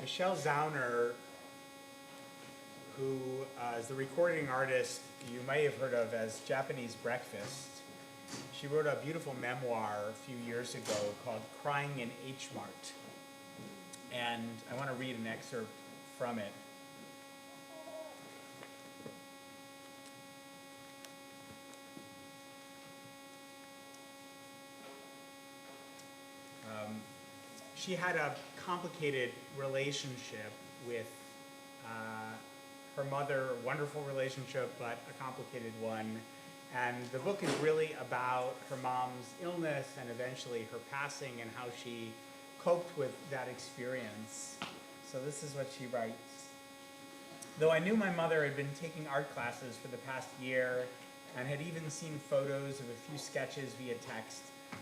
Michelle Zauner, who is the recording artist you may have heard of as Japanese Breakfast. She wrote a beautiful memoir a few years ago called Crying in H Mart. And I want to read an excerpt from it. She had a complicated relationship with her mother, a wonderful relationship, but a complicated one. And the book is really about her mom's illness and eventually her passing and how she coped with that experience. So this is what she writes. Though I knew my mother had been taking art classes for the past year and had even seen photos of a few sketches via text,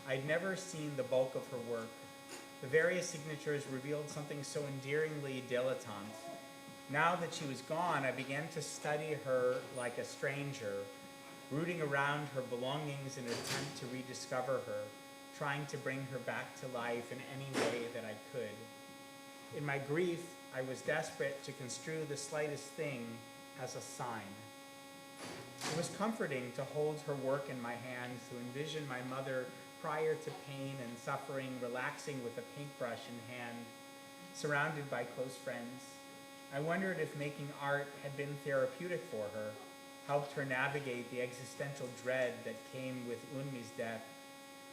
I'd never seen the bulk of her work. The various signatures revealed something so endearingly dilettante. Now that she was gone, I began to study her like a stranger, rooting around her belongings in an attempt to rediscover her, trying to bring her back to life in any way that I could. In my grief, I was desperate to construe the slightest thing as a sign. It was comforting to hold her work in my hands, to envision my mother prior to pain and suffering, relaxing with a paintbrush in hand, surrounded by close friends. I wondered if making art had been therapeutic for her, helped her navigate the existential dread that came with Unmi's death.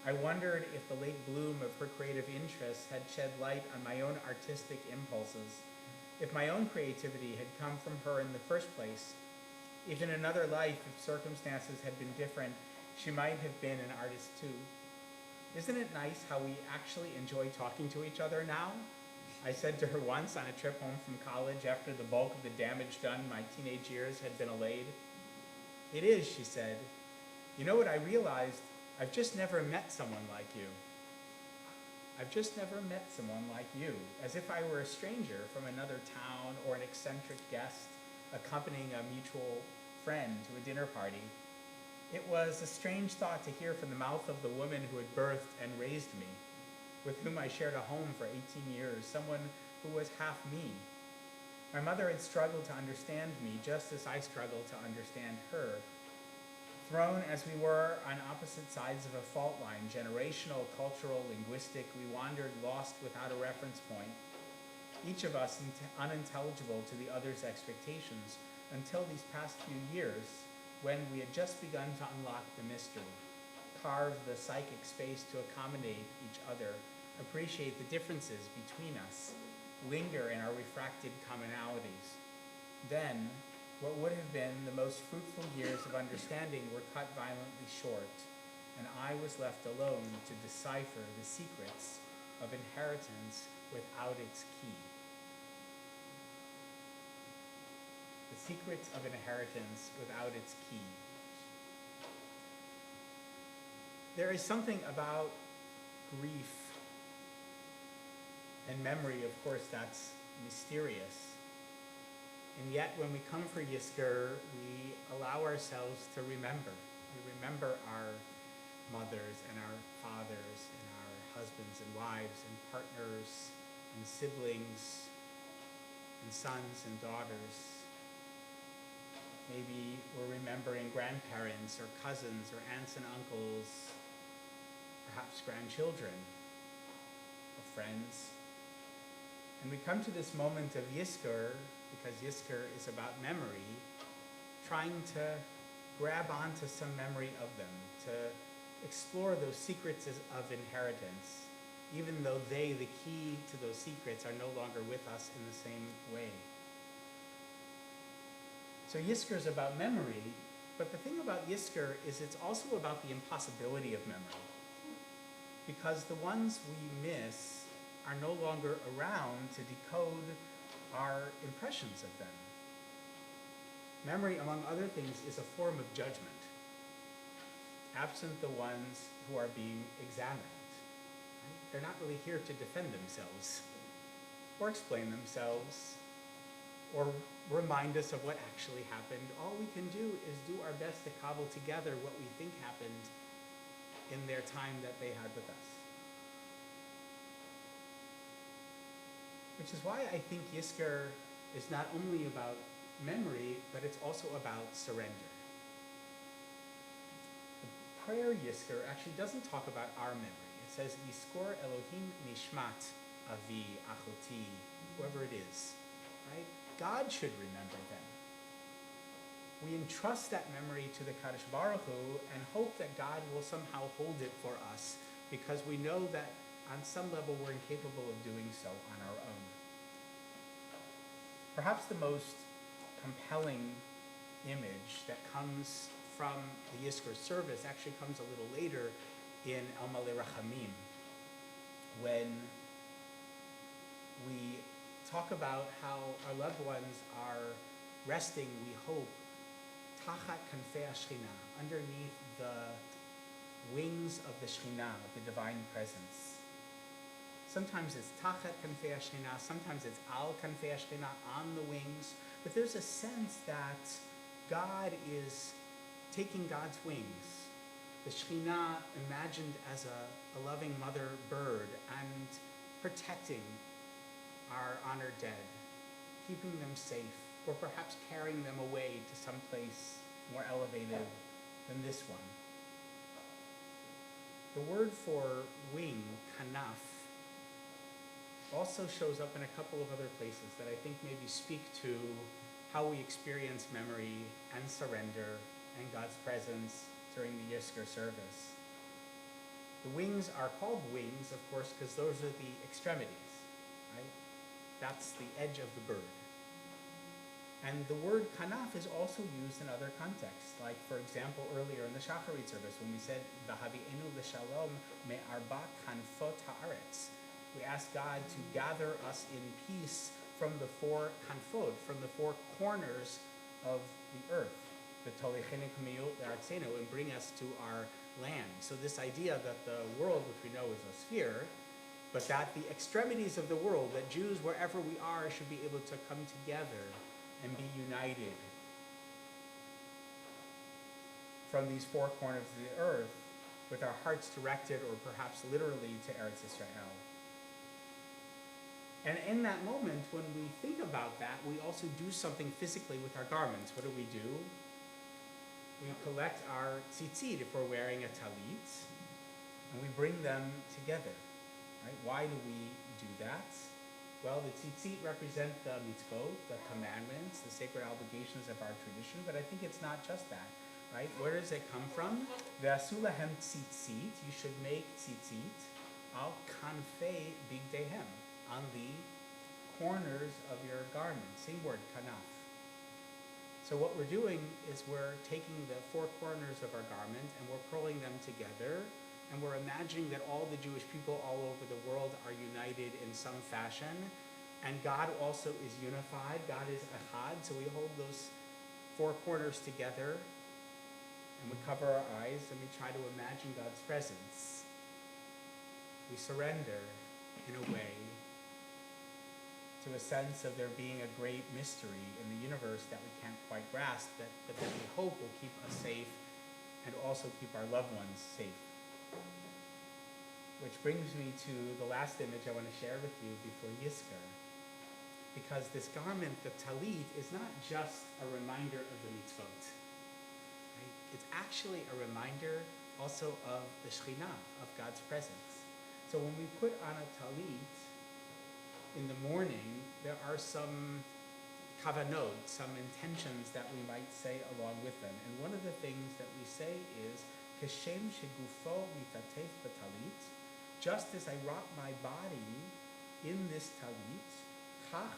I wondered if the late bloom of her creative interests had shed light on my own artistic impulses, if my own creativity had come from her in the first place. If in another life, if circumstances had been different, she might have been an artist too. Isn't it nice how we actually enjoy talking to each other now? I said to her once on a trip home from college after the bulk of the damage done in my teenage years had been allayed. It is, she said. You know what I realized? I've just never met someone like you. I've just never met someone like you, as if I were a stranger from another town or an eccentric guest accompanying a mutual friend to a dinner party. It was a strange thought to hear from the mouth of the woman who had birthed and raised me, with whom I shared a home for 18 years, someone who was half me. My mother had struggled to understand me just as I struggled to understand her. Thrown as we were on opposite sides of a fault line, generational, cultural, linguistic, we wandered lost without a reference point, each of us unintelligible to the other's expectations, until these past few years, when we had just begun to unlock the mystery, carve the psychic space to accommodate each other, appreciate the differences between us, linger in our refracted commonalities. Then, what would have been the most fruitful years of understanding were cut violently short, and I was left alone to decipher the secrets of inheritance without its key. The secrets of inheritance without its key. There is something about grief and memory, of course, that's mysterious. And yet, when we come for Yizkor, we allow ourselves to remember. We remember our mothers and our fathers and our husbands and wives and partners and siblings and sons and daughters. Maybe we're remembering grandparents or cousins or aunts and uncles, perhaps grandchildren or friends. And we come to this moment of Yizkor, because Yizkor is about memory, trying to grab onto some memory of them, to explore those secrets of inheritance, even though they, the key to those secrets, are no longer with us in the same way. So Yizkor is about memory, but the thing about Yizkor is it's also about the impossibility of memory. Because the ones we miss are no longer around to decode our impressions of them. Memory, among other things, is a form of judgment, absent the ones who are being examined. Right? They're not really here to defend themselves, or explain themselves, or remind us of what actually happened. All we can do is do our best to cobble together what we think happened in their time that they had with us. Which is why I think Yizkor is not only about memory, but it's also about surrender. The prayer Yizkor actually doesn't talk about our memory. It says, Yizkor Elohim Nishmat Avi Achoti, whoever it is, right? God should remember them. We entrust that memory to the Kadosh Baruch Hu and hope that God will somehow hold it for us, because we know that on some level we're incapable of doing so on our own. Perhaps the most compelling image that comes from the Yizkor service actually comes a little later in El Malei Rachamim, when we talk about how our loved ones are resting, we hope, Tachat Kanfei HaShechina, underneath the wings of the Shechina, of the divine presence. Sometimes it's Tachat Kanfei HaShechina, sometimes it's Al Kanfei HaShechina, on the wings, but there's a sense that God is taking God's wings, the Shechina imagined as a loving mother bird, and protecting our honored dead, keeping them safe, or perhaps carrying them away to some place more elevated than this one. The word for wing, kanaf, also shows up in a couple of other places that I think maybe speak to how we experience memory and surrender and God's presence during the Yizkor service. The wings are called wings, of course, because those are the extremities, right? That's the edge of the bird. And the word kanaf is also used in other contexts, like, for example, earlier in the Shacharit service, when we said, V'havi'enu l'shalom me'arba kanfot ha'aretz. We ask God to gather us in peace from the four kanfot, from the four corners of the earth, and bring us to our land. So this idea that the world, which we know is a sphere, but that the extremities of the world, that Jews, wherever we are, should be able to come together and be united from these four corners of the earth, with our hearts directed, or perhaps literally, to Eretz Israel. And in that moment, when we think about that, we also do something physically with our garments. What do? We collect our tzitzit if we're wearing a talit, and we bring them together. Right? Why do we do that? Well, the tzitzit represent the mitzvot, the commandments, the sacred obligations of our tradition, but I think it's not just that. Right? Where does it come from? Ve'asu lahem tzitzit, you should make tzitzit, al kanfei bigdehem, on the corners of your garment. Same word, kanaf. So what we're doing is we're taking the four corners of our garment and we're pulling them together, and we're imagining that all the Jewish people all over the world are united in some fashion, and God also is unified. God is echad, so we hold those four corners together, and we cover our eyes, and we try to imagine God's presence. We surrender, in a way, to a sense of there being a great mystery in the universe that we can't quite grasp, but that we hope will keep us safe and also keep our loved ones safe. Which brings me to the last image I want to share with you before Yizkor. Because this garment, the talit, is not just a reminder of the mitzvot. Right? It's actually a reminder also of the Shekhinah, of God's presence. So when we put on a talit, in the morning, there are some kavanot, some intentions that we might say along with them. And one of the things that we say is, Keshem shegufo mitatef b'talit, just as I wrap my body in this talit, kach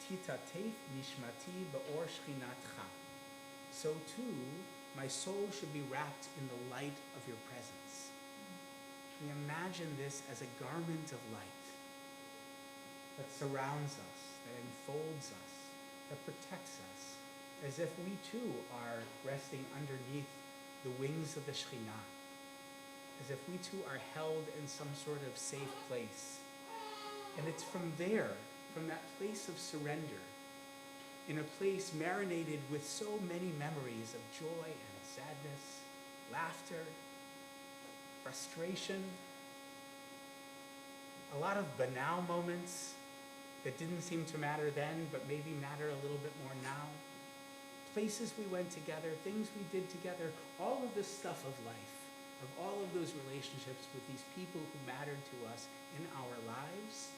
titatef nishmati be'or shchinatcha. So too, my soul should be wrapped in the light of your presence. We imagine this as a garment of light that surrounds us, that enfolds us, that protects us, as if we too are resting underneath the wings of the Shekhinah, as if we too are held in some sort of safe place. And it's from there, from that place of surrender, in a place marinated with so many memories of joy and sadness, laughter, frustration, a lot of banal moments, that didn't seem to matter then, but maybe matter a little bit more now. Places we went together, things we did together, all of the stuff of life, of all of those relationships with these people who mattered to us in our lives,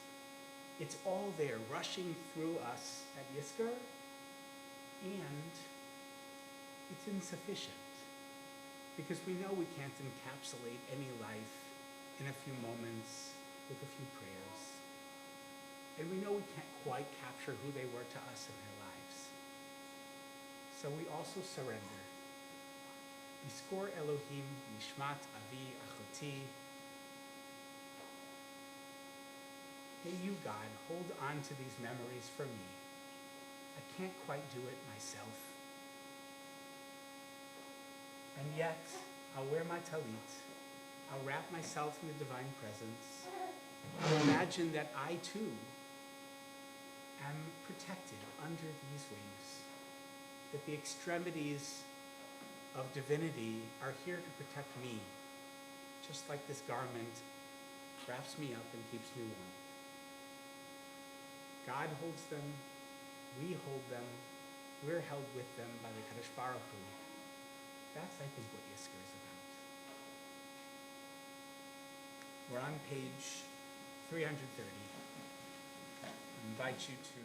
it's all there, rushing through us at Yizkor, and it's insufficient. Because we know we can't encapsulate any life in a few moments with a few prayers. And we know we can't quite capture who they were to us in their lives. So we also surrender. Yizkor Elohim Nishmat Avi Achoti. May you, God, hold on to these memories for me. I can't quite do it myself. And yet, I'll wear my talit. I'll wrap myself in the divine presence. I'll imagine that I, too, am protected under these wings. That the extremities of divinity are here to protect me, just like this garment wraps me up and keeps me warm. God holds them, we hold them, we're held with them by the Kadosh Baruch Hu. That's, I think, what Yizkor is about. We're on page 330. I invite you to